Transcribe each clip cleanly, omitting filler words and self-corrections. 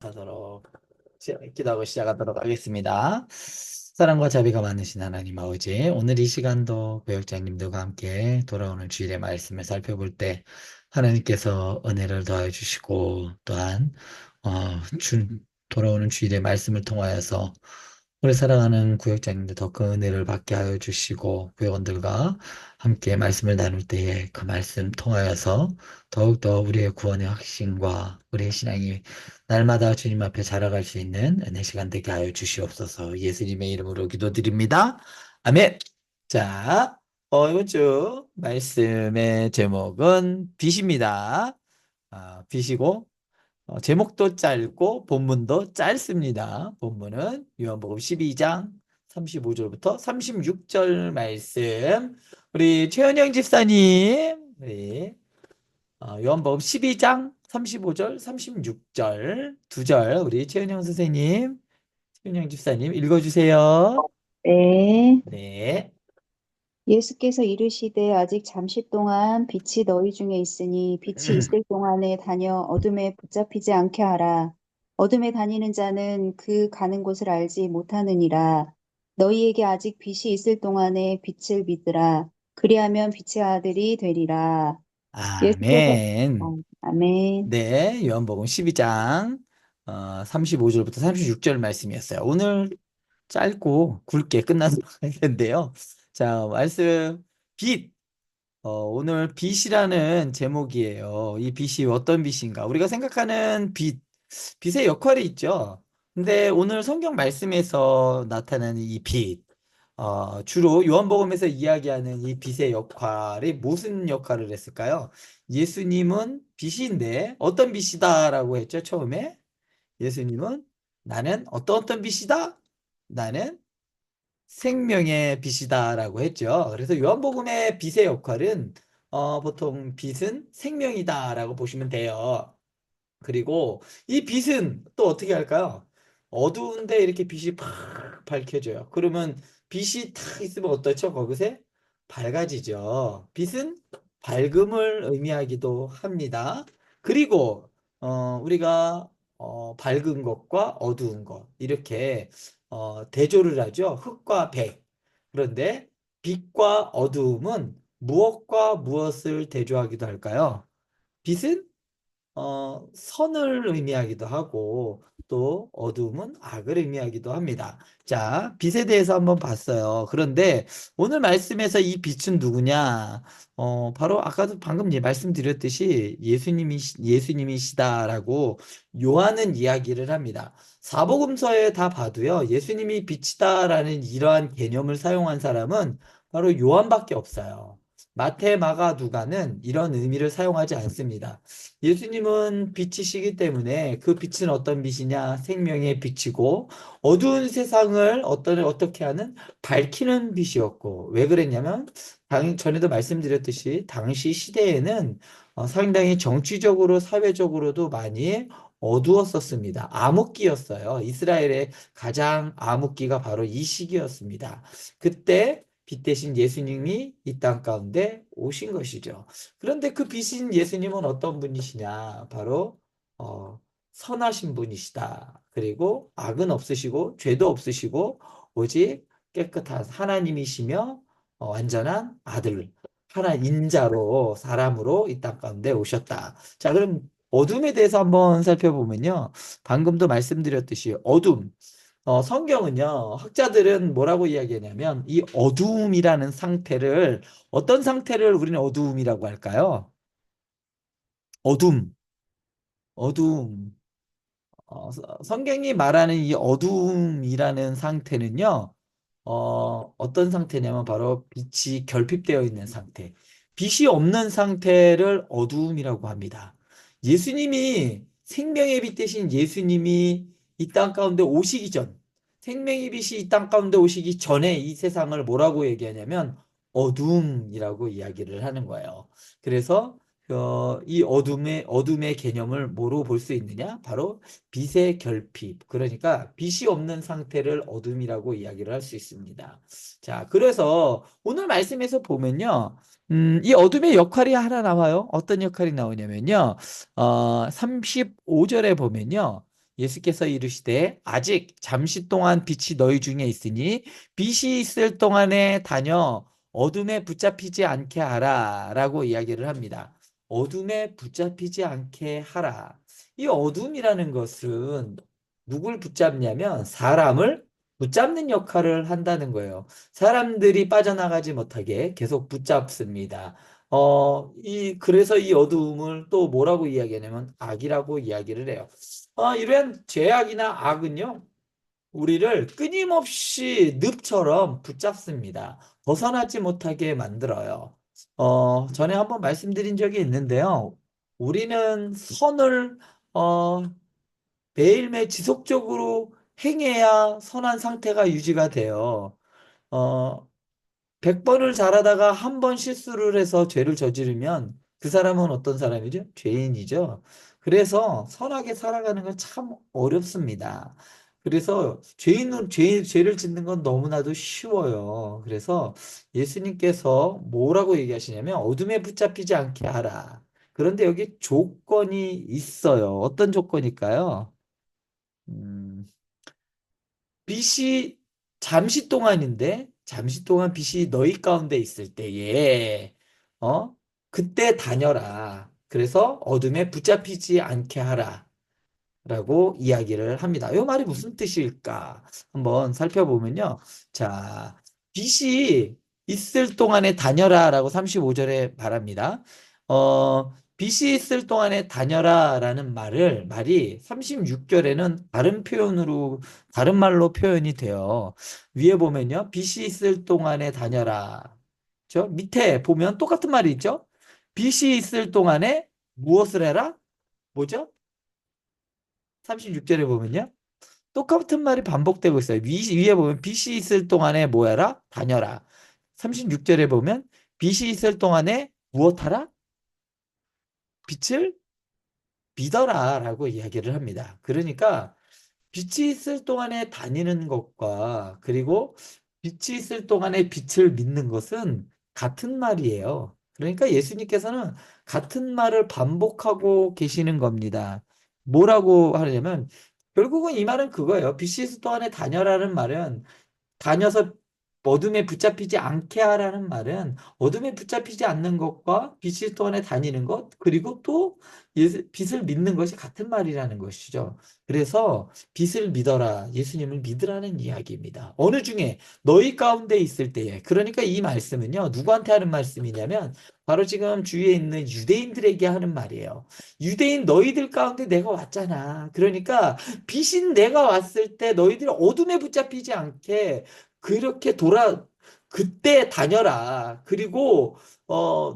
하도록 기도하고 시작하도록 하겠습니다. 사랑과 자비가 많으신 하나님 아버지, 오늘 이 시간도 구역장님들과 함께 돌아오는 주일의 말씀을 살펴볼 때 하나님께서 은혜를 더해 주시고 또한 돌아오는 주일의 말씀을 통하여서 우리 사랑하는 구역장님들 더 큰 은혜를 받게 하여 주시고 구역원들과 함께 말씀을 나눌 때에 그 말씀 통하여서 더욱더 우리의 구원의 확신과 우리의 신앙이 날마다 주님 앞에 자라갈 수 있는 은혜 시간 되게 하여 주시옵소서. 예수님의 이름으로 기도드립니다. 아멘. 자, 이번 주 말씀의 제목은 빛입니다. 빛이고 제목도 짧고 본문도 짧습니다. 본문은 요한복음 12장 35절부터 36절 말씀. 우리 최은영 집사님, 요한복음 12장 35절, 36절 두 절 우리 최은영 선생님, 최은영 집사님 읽어주세요. 네. 네. 예수께서 이르시되 아직 잠시 동안 빛이 너희 중에 있으니 빛이 있을 동안에 다녀 어둠에 붙잡히지 않게 하라. 어둠에 다니는 자는 그 가는 곳을 알지 못하느니라. 너희에게 아직 빛이 있을 동안에 빛을 믿으라. 그리하면 빛의 아들이 되리라. 예수께서 아멘. 아멘. 네, 요한복음 12장 35절부터 36절 말씀이었어요. 오늘 짧고 굵게 끝나도록 할 텐데요. 자, 말씀 빛. 오늘 빛이라는 제목이에요. 이 빛이 어떤 빛인가? 우리가 생각하는 빛의 역할이 있죠. 근데 오늘 성경 말씀에서 나타나는 이 빛, 주로 요한복음에서 이야기하는 이 빛의 역할이 무슨 역할을 했을까요? 예수님은 빛인데 어떤 빛이다라고 했죠, 처음에? 예수님은 나는 어떤 빛이다? 나는 생명의 빛이다라고 했죠. 그래서 요한복음의 빛의 역할은 보통 빛은 생명이다라고 보시면 돼요. 그리고 이 빛은 또 어떻게 할까요? 어두운데 이렇게 빛이 팍 밝혀져요. 그러면 빛이 탁 있으면 어떻죠? 거기서 밝아지죠. 빛은 밝음을 의미하기도 합니다. 그리고 우리가 밝은 것과 어두운 것 이렇게 대조를 하죠. 흑과 백. 그런데 빛과 어두움은 무엇과 무엇을 대조하기도 할까요? 빛은 선을 의미하기도 하고 또 어둠은 악을 의미하기도 합니다. 자, 빛에 대해서 한번 봤어요. 그런데 오늘 말씀에서 이 빛은 누구냐? 바로 아까도 방금 말씀드렸듯이 예수님이시다라고 요한은 이야기를 합니다. 사복음서에 다 봐도요. 예수님이 빛이다라는 이러한 개념을 사용한 사람은 바로 요한밖에 없어요. 마태, 마가, 누가는 이런 의미를 사용하지 않습니다. 예수님은 빛이시기 때문에 그 빛은 어떤 빛이냐? 생명의 빛이고 어두운 세상을 어떻게 하는 밝히는 빛이었고 왜 그랬냐면 전에도 말씀드렸듯이 당시 시대에는 상당히 정치적으로 사회적으로도 많이 어두웠었습니다. 암흑기였어요. 이스라엘의 가장 암흑기가 바로 이 시기였습니다. 그때 빛 대신 예수님이 이 땅 가운데 오신 것이죠. 그런데 그 빛인 예수님은 어떤 분이시냐? 바로 어, 선하신 분이시다. 그리고 악은 없으시고 죄도 없으시고 오직 깨끗한 하나님이시며 완전한 아들, 하나 인자로 사람으로 이 땅 가운데 오셨다. 자, 그럼 어둠에 대해서 한번 살펴보면요. 방금도 말씀드렸듯이 어둠. 성경은요, 학자들은 뭐라고 이야기하냐면, 이 어두움이라는 상태를, 어떤 상태를 우리는 어두움이라고 할까요? 어둠, 어두움. 성경이 말하는 이 어두움이라는 상태는요, 어떤 상태냐면 바로 빛이 결핍되어 있는 상태. 빛이 없는 상태를 어두움이라고 합니다. 예수님이 생명의 빛 대신 예수님이 이 땅 가운데 오시기 전, 생명의 빛이 이 땅 가운데 오시기 전에 이 세상을 뭐라고 얘기하냐면 어두움이라고 이야기를 하는 거예요. 그래서 이 어둠의 개념을 뭐로 볼 수 있느냐? 바로 빛의 결핍. 그러니까 빛이 없는 상태를 어둠이라고 이야기를 할 수 있습니다. 자, 그래서 오늘 말씀에서 보면요. 이 어둠의 역할이 하나 나와요. 어떤 역할이 나오냐면요. 35절에 보면요. 예수께서 이르시되 아직 잠시 동안 빛이 너희 중에 있으니 빛이 있을 동안에 다녀 어둠에 붙잡히지 않게 하라 라고 이야기를 합니다. 어둠에 붙잡히지 않게 하라. 이 어둠이라는 것은 누굴 붙잡냐면 사람을 붙잡는 역할을 한다는 거예요. 사람들이 빠져나가지 못하게 계속 붙잡습니다. 그래서 이 어두움을 또 뭐라고 이야기하냐면 악이라고 이야기를 해요. 이러한 죄악이나 악은요, 우리를 끊임없이 늪처럼 붙잡습니다. 벗어나지 못하게 만들어요. 전에 한번 말씀드린 적이 있는데요. 우리는 선을, 어, 매일매일 지속적으로 행해야 선한 상태가 유지가 돼요. 어, 100번을 잘하다가 한 번 실수를 해서 죄를 저지르면 그 사람은 어떤 사람이죠? 죄인이죠. 그래서 선하게 살아가는 건 참 어렵습니다. 그래서 죄를 짓는 건 너무나도 쉬워요. 그래서 예수님께서 뭐라고 얘기하시냐면 어둠에 붙잡히지 않게 하라. 그런데 여기 조건이 있어요. 어떤 조건일까요? 음, 빛이 잠시 동안인데, 잠시 동안 빛이 너희 가운데 있을 때에, 어? 그때 다녀라. 그래서 어둠에 붙잡히지 않게 하라. 라고 이야기를 합니다. 이 말이 무슨 뜻일까? 한번 살펴보면요. 자, 빛이 있을 동안에 다녀라 라고 35절에 말합니다. 빛이 있을 동안에 다녀라 라는 말이 36절에는 다른 말로 표현이 돼요. 위에 보면요. 빛이 있을 동안에 다녀라. 저 밑에 보면 똑같은 말이 있죠? 빛이 있을 동안에 무엇을 해라? 뭐죠? 36절에 보면요. 똑같은 말이 반복되고 있어요. 위에 보면 빛이 있을 동안에 뭐 해라? 다녀라. 36절에 보면 빛이 있을 동안에 무엇하라? 빛을 믿어라 라고 이야기를 합니다. 그러니까 빛이 있을 동안에 다니는 것과 그리고 빛이 있을 동안에 빛을 믿는 것은 같은 말이에요. 그러니까 예수님께서는 같은 말을 반복하고 계시는 겁니다. 뭐라고 하냐면 결국은 이 말은 그거예요. 빛이 있을 동안에 다녀라는 말은 다녀서 어둠에 붙잡히지 않게 하라는 말은 어둠에 붙잡히지 않는 것과 빛이 동안에 다니는 것 그리고 또 빛을 믿는 것이 같은 말이라는 것이죠. 그래서 빛을 믿어라. 예수님을 믿으라는 이야기입니다. 어느 중에 너희 가운데 있을 때에 그러니까 이 말씀은요. 누구한테 하는 말씀이냐면 바로 지금 주위에 있는 유대인들에게 하는 말이에요. 유대인 너희들 가운데 내가 왔잖아. 그러니까 빛인 내가 왔을 때 너희들이 어둠에 붙잡히지 않게 그렇게 그때 다녀라. 그리고,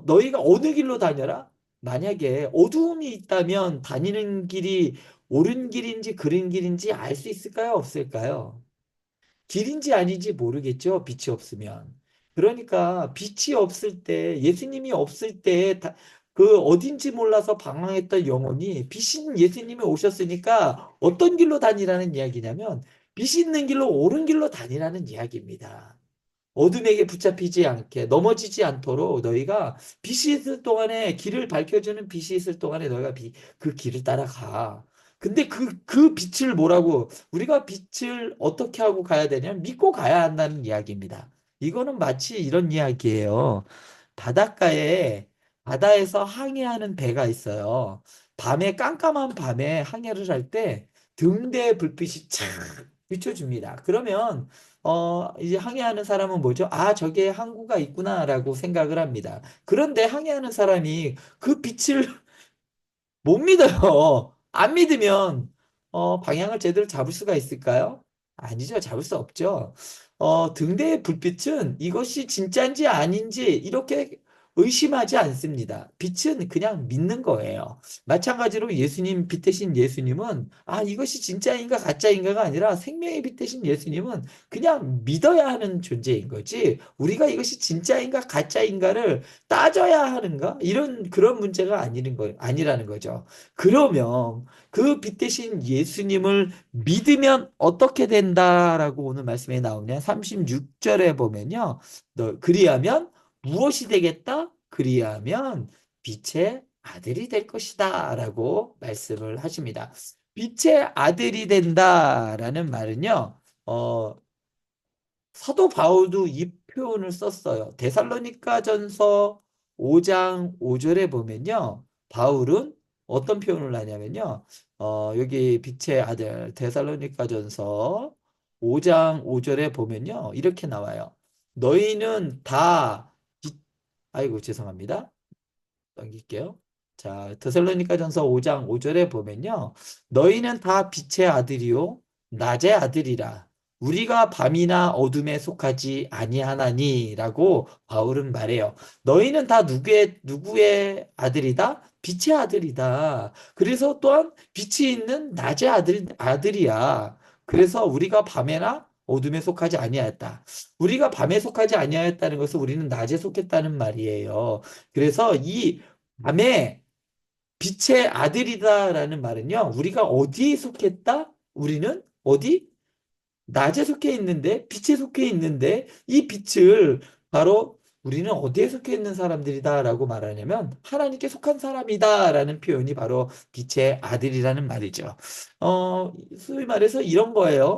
너희가 어느 길로 다녀라? 만약에 어두움이 있다면 다니는 길이 옳은 길인지 그른 길인지 알 수 있을까요? 없을까요? 길인지 아닌지 모르겠죠. 빛이 없으면. 그러니까 빛이 없을 때, 예수님이 없을 때, 그 어딘지 몰라서 방황했던 영혼이 빛인 예수님이 오셨으니까 어떤 길로 다니라는 이야기냐면 빛 있는 길로 옳은 길로 다니라는 이야기입니다. 어둠에게 붙잡히지 않게 넘어지지 않도록 너희가 빛이 있을 동안에 길을 밝혀주는 빛이 있을 동안에 너희가 그 길을 따라가. 근데 그 빛을 뭐라고 우리가 빛을 어떻게 하고 가야 되냐면 믿고 가야 한다는 이야기입니다. 이거는 마치 이런 이야기예요. 바닷가에 바다에서 항해하는 배가 있어요. 깜깜한 밤에 항해를 할 때 등대에 불빛이 착 비춰줍니다. 그러면 이제 항해하는 사람은 뭐죠? 아, 저게 항구가 있구나라고 생각을 합니다. 그런데 항해하는 사람이 그 빛을 못 믿어요. 안 믿으면 방향을 제대로 잡을 수가 있을까요? 아니죠. 잡을 수 없죠. 등대의 불빛은 이것이 진짜인지 아닌지 이렇게 의심하지 않습니다. 빛은 그냥 믿는 거예요. 마찬가지로 빛 대신 예수님은 이것이 진짜인가 가짜인가가 아니라 생명의 빛 대신 예수님은 그냥 믿어야 하는 존재인 거지. 우리가 이것이 진짜인가 가짜인가를 따져야 하는가? 그런 문제가 아니라는 거죠. 그러면 그 빛 대신 예수님을 믿으면 어떻게 된다라고 오늘 말씀에 나오냐? 36절에 보면요. 그리하면 무엇이 되겠다? 그리하면 빛의 아들이 될 것이다. 라고 말씀을 하십니다. 빛의 아들이 된다라는 말은요, 어, 사도 바울도 이 표현을 썼어요. 데살로니가전서 5장 5절에 보면요. 바울은 어떤 표현을 하냐면요. 여기 빛의 아들 데살로니가전서 5장 5절에 보면요. 이렇게 나와요. 너희는 다 아이고 죄송합니다. 넘길게요. 자, 데살로니가전서 5장 5절에 보면요. 너희는 다 빛의 아들이요 낮의 아들이라. 우리가 밤이나 어둠에 속하지 아니하나니라고 바울은 말해요. 너희는 다 누구의 아들이다? 빛의 아들이다. 그래서 또한 빛이 있는 낮의 아들이야. 그래서 우리가 밤에나 어둠에 속하지 아니하였다. 우리가 밤에 속하지 아니하였다는 것은 우리는 낮에 속했다는 말이에요. 그래서 이 밤에 빛의 아들이다라는 말은요, 우리가 어디에 속했다? 우리는 어디? 낮에 속해 있는데, 빛에 속해 있는데, 이 빛을 바로 우리는 어디에 속해 있는 사람들이다라고 말하냐면, 하나님께 속한 사람이다라는 표현이 바로 빛의 아들이라는 말이죠. 소위 말해서 이런 거예요.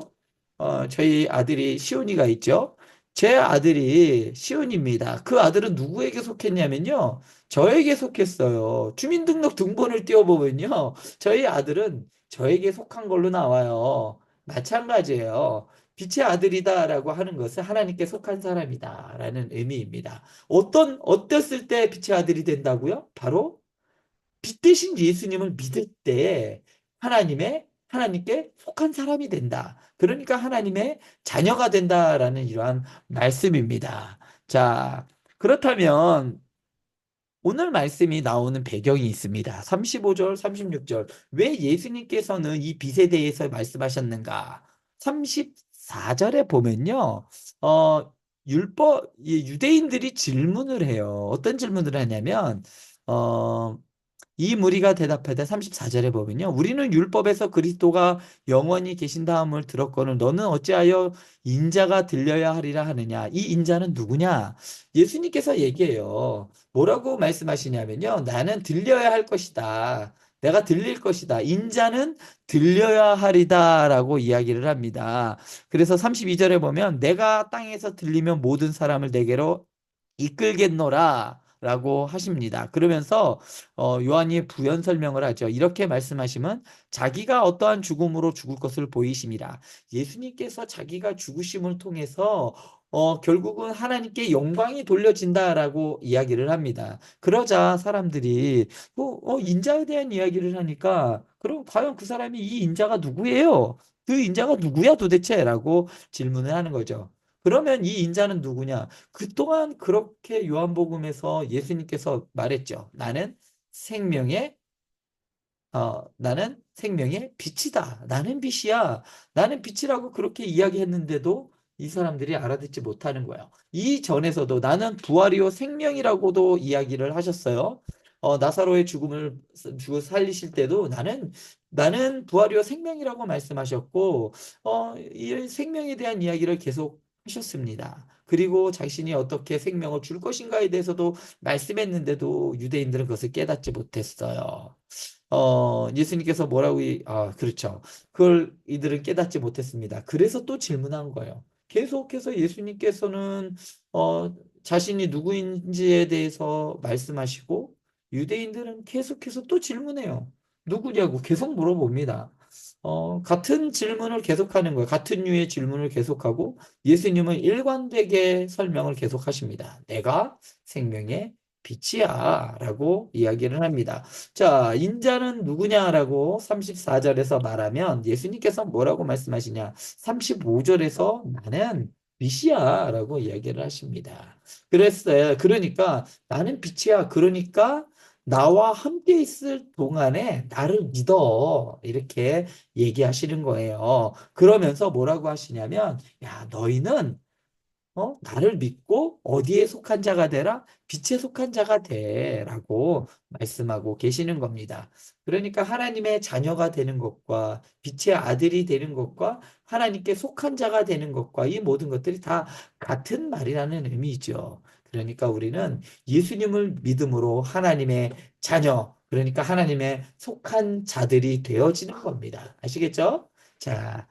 저희 아들이 시온이가 있죠. 제 아들이 시온입니다. 그 아들은 누구에게 속했냐면요. 저에게 속했어요. 주민등록 등본을 띄워보면요. 저희 아들은 저에게 속한 걸로 나와요. 마찬가지예요. 빛의 아들이다라고 하는 것은 하나님께 속한 사람이다라는 의미입니다. 어땠을 때 빛의 아들이 된다고요? 바로 빛 대신 예수님을 믿을 때 하나님께 속한 사람이 된다. 그러니까 하나님의 자녀가 된다라는 이러한 말씀입니다. 자, 그렇다면 오늘 말씀이 나오는 배경이 있습니다. 35절, 36절. 왜 예수님께서는 이 빛에 대해서 말씀하셨는가? 34절에 보면요. 유대인들이 질문을 해요. 어떤 질문을 하냐면, 어, 이 무리가 대답하되 34절에 보면요. 우리는 율법에서 그리스도가 영원히 계신다함을 들었거늘 너는 어찌하여 인자가 들려야 하리라 하느냐. 이 인자는 누구냐? 예수님께서 얘기해요. 뭐라고 말씀하시냐면요. 나는 들려야 할 것이다. 내가 들릴 것이다. 인자는 들려야 하리다라고 이야기를 합니다. 그래서 32절에 보면 내가 땅에서 들리면 모든 사람을 내게로 이끌겠노라 라고 하십니다. 그러면서 요한이 부연 설명을 하죠. 이렇게 말씀하시면 자기가 어떠한 죽음으로 죽을 것을 보이심이라. 예수님께서 자기가 죽으심을 통해서 결국은 하나님께 영광이 돌려진다라고 이야기를 합니다. 그러자 사람들이 인자에 대한 이야기를 하니까 그럼 과연 그 사람이 이 인자가 누구예요? 그 인자가 누구야 도대체? 라고 질문을 하는 거죠. 그러면 이 인자는 누구냐? 그동안 그렇게 요한복음에서 예수님께서 말했죠. 나는 생명의 빛이다. 나는 빛이야. 나는 빛이라고 그렇게 이야기했는데도 이 사람들이 알아듣지 못하는 거예요. 이 전에서도 나는 부활이요 생명이라고도 이야기를 하셨어요. 나사로의 죽어 살리실 때도 나는 부활이요 생명이라고 말씀하셨고, 이 생명에 대한 이야기를 계속 하셨습니다. 그리고 자신이 어떻게 생명을 줄 것인가에 대해서도 말씀했는데도 유대인들은 그것을 깨닫지 못했어요. 예수님께서 그렇죠. 그걸 이들은 깨닫지 못했습니다. 그래서 또 질문한 거예요. 계속해서 예수님께서는, 자신이 누구인지에 대해서 말씀하시고, 유대인들은 계속해서 또 질문해요. 누구냐고 계속 물어봅니다. 같은 질문을 계속하는 거예요. 같은 류의 질문을 계속하고, 예수님은 일관되게 설명을 계속하십니다. 내가 생명의 빛이야. 라고 이야기를 합니다. 자, 인자는 누구냐라고 34절에서 말하면 예수님께서 뭐라고 말씀하시냐? 35절에서 나는 빛이야 라고 이야기를 하십니다. 그랬어요. 그러니까 나는 빛이야. 그러니까 나와 함께 있을 동안에 나를 믿어. 이렇게 얘기하시는 거예요. 그러면서 뭐라고 하시냐면, 야, 너희는 나를 믿고 어디에 속한 자가 되라? 빛에 속한 자가 되라고 말씀하고 계시는 겁니다. 그러니까 하나님의 자녀가 되는 것과 빛의 아들이 되는 것과 하나님께 속한 자가 되는 것과 이 모든 것들이 다 같은 말이라는 의미죠. 그러니까 우리는 예수님을 믿음으로 하나님의 자녀, 그러니까 하나님의 속한 자들이 되어지는 겁니다. 아시겠죠? 자,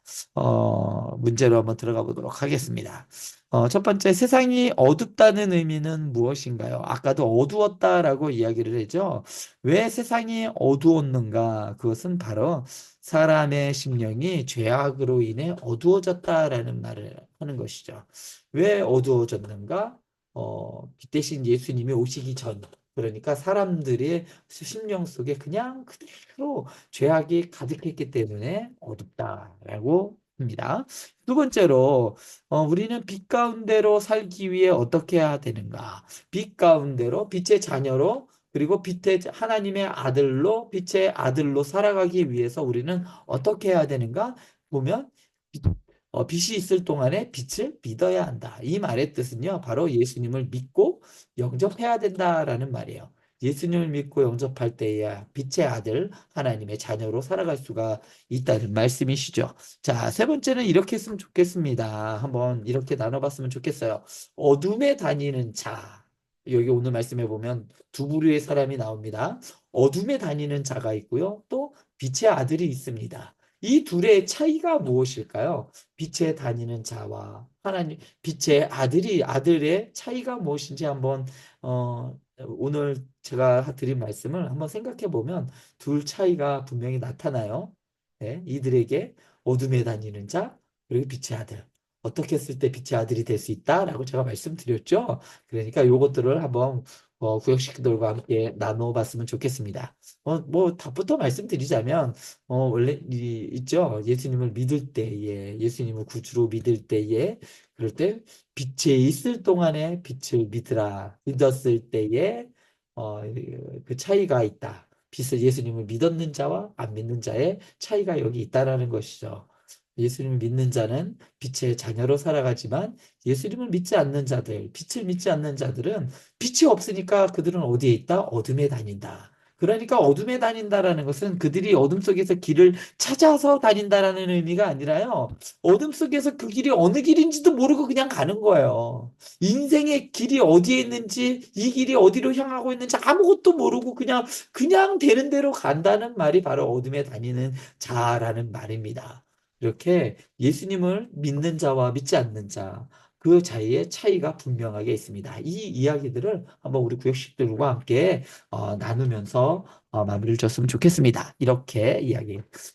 문제로 한번 들어가 보도록 하겠습니다. 첫 번째, 세상이 어둡다는 의미는 무엇인가요? 아까도 어두웠다라고 이야기를 했죠. 왜 세상이 어두웠는가? 그것은 바로 사람의 심령이 죄악으로 인해 어두워졌다라는 말을 하는 것이죠. 왜 어두워졌는가? 대신 예수님이 오시기 전, 그러니까 사람들의 심령 속에 그냥 그대로 죄악이 가득했기 때문에 어둡다라고 합니다. 두 번째로, 우리는 빛 가운데로 살기 위해 어떻게 해야 되는가? 빛 가운데로, 빛의 자녀로, 그리고 빛의 하나님의 아들로, 빛의 아들로 살아가기 위해서 우리는 어떻게 해야 되는가? 보면, 빛이 있을 동안에 빛을 믿어야 한다. 이 말의 뜻은요, 바로 예수님을 믿고 영접해야 된다라는 말이에요. 예수님을 믿고 영접할 때에야 빛의 아들, 하나님의 자녀로 살아갈 수가 있다는 말씀이시죠. 자, 세 번째는 이렇게 했으면 좋겠습니다. 한번 이렇게 나눠봤으면 좋겠어요. 어둠에 다니는 자. 여기 오늘 말씀해 보면 두 부류의 사람이 나옵니다. 어둠에 다니는 자가 있고요. 또 빛의 아들이 있습니다. 이 둘의 차이가 무엇일까요? 빛에 다니는 자와 하나님, 빛의 아들의 차이가 무엇인지 한번, 오늘 제가 드린 말씀을 한번 생각해 보면 둘 차이가 분명히 나타나요. 네, 이들에게 어둠에 다니는 자, 그리고 빛의 아들. 어떻게 했을 때 빛의 아들이 될 수 있다라고 제가 말씀드렸죠. 그러니까 요것들을 한번 구역식들과 함께 나눠봤으면 좋겠습니다. 뭐 답부터 말씀드리자면 원래 있죠. 예수님을 믿을 때에, 예수님을 구주로 믿을 때에, 그럴 때 빛에 있을 동안에 빛을 믿으라. 믿었을 때에 어, 그 차이가 있다. 예수님을 믿었는 자와 안 믿는 자의 차이가 여기 있다라는 것이죠. 예수님을 믿는 자는 빛의 자녀로 살아가지만 예수님을 믿지 않는 자들, 빛을 믿지 않는 자들은 빛이 없으니까 그들은 어디에 있다? 어둠에 다닌다. 그러니까 어둠에 다닌다라는 것은 그들이 어둠 속에서 길을 찾아서 다닌다라는 의미가 아니라요. 어둠 속에서 그 길이 어느 길인지도 모르고 그냥 가는 거예요. 인생의 길이 어디에 있는지, 이 길이 어디로 향하고 있는지 아무것도 모르고 그냥 되는 대로 간다는 말이 바로 어둠에 다니는 자라는 말입니다. 이렇게 예수님을 믿는 자와 믿지 않는 자, 그 사이의 차이가 분명하게 있습니다. 이 이야기들을 한번 우리 구역식들과 함께 나누면서 마무리를 줬으면 좋겠습니다. 이렇게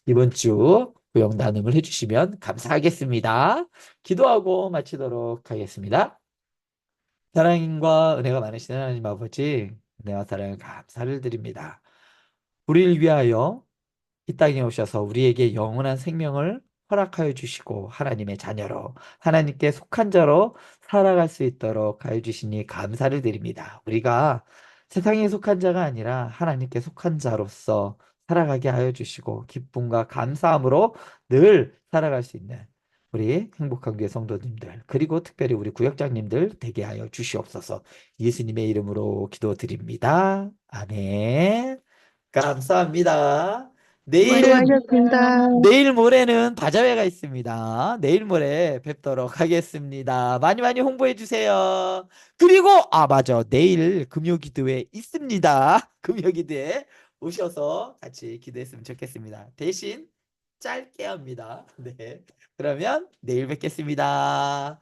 이번 주 구역 나눔을 해주시면 감사하겠습니다. 기도하고 마치도록 하겠습니다. 사랑과 은혜가 많으신 하나님 아버지, 은혜와 사랑을 감사를 드립니다. 우리를 위하여 이 땅에 오셔서 우리에게 영원한 생명을 허락하여 주시고 하나님의 자녀로 하나님께 속한 자로 살아갈 수 있도록 하여 주시니 감사를 드립니다. 우리가 세상에 속한 자가 아니라 하나님께 속한 자로서 살아가게 하여 주시고 기쁨과 감사함으로 늘 살아갈 수 있는 우리 행복한 교회 성도님들 그리고 특별히 우리 구역장님들 되게 하여 주시옵소서. 예수님의 이름으로 기도드립니다. 아멘. 감사합니다. 내일 수고하셨습니다. 내일 모레는 바자회가 있습니다. 내일 모레 뵙도록 하겠습니다. 많이 많이 홍보해 주세요. 그리고 맞아. 내일 금요기도회 있습니다. 금요기도회 오셔서 같이 기도했으면 좋겠습니다. 대신 짧게 합니다. 네. 그러면 내일 뵙겠습니다.